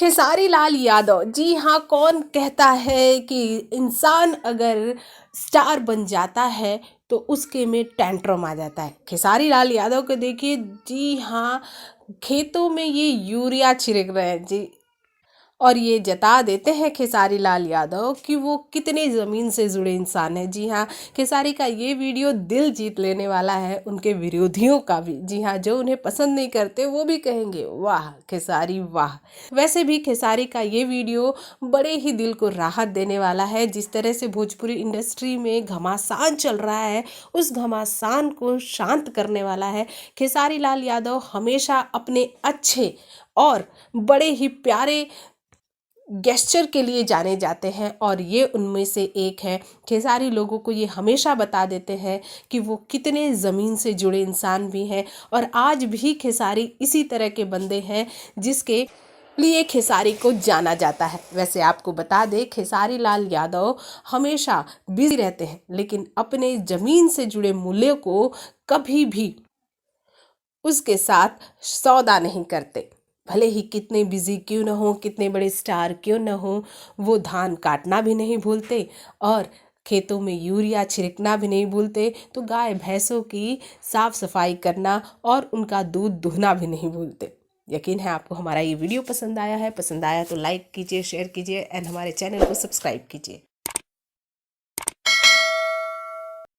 खेसारी लाल यादव, जी हाँ, कौन कहता है कि इंसान अगर स्टार बन जाता है तो उसके में टेंट्रम आ जाता है। खेसारी लाल यादव को देखिए, जी हाँ, खेतों में ये यूरिया छिड़क रहे हैं जी। और ये जता देते हैं खेसारी लाल यादव कि वो कितने ज़मीन से जुड़े इंसान हैं। जी हाँ, खेसारी का ये वीडियो दिल जीत लेने वाला है उनके विरोधियों का भी। जी हाँ, जो उन्हें पसंद नहीं करते वो भी कहेंगे वाह खेसारी वाह। वैसे भी खेसारी का ये वीडियो बड़े ही दिल को राहत देने वाला है। जिस तरह से भोजपुरी इंडस्ट्री में घमासान चल रहा है, उस घमासान को शांत करने वाला है। खेसारी लाल यादव हमेशा अपने अच्छे और बड़े ही प्यारे गेस्चर के लिए जाने जाते हैं और ये उनमें से एक है। खेसारी लोगों को ये हमेशा बता देते हैं कि वो कितने ज़मीन से जुड़े इंसान भी हैं और आज भी खेसारी इसी तरह के बंदे हैं जिसके लिए खेसारी को जाना जाता है। वैसे आपको बता दें, खेसारी लाल यादव हमेशा बिजी रहते हैं लेकिन अपने ज़मीन से जुड़े मूल्यों को कभी भी उसके साथ सौदा नहीं करते। भले ही कितने बिजी क्यों ना हो, कितने बड़े स्टार क्यों ना हो, वो धान काटना भी नहीं भूलते और खेतों में यूरिया छिड़कना भी नहीं भूलते, तो गाय भैंसों की साफ सफाई करना और उनका दूध दुहना भी नहीं भूलते। यकीन है आपको हमारा ये वीडियो पसंद आया है। पसंद आया तो लाइक कीजिए, शेयर कीजिए एंड हमारे चैनल को सब्सक्राइब कीजिए।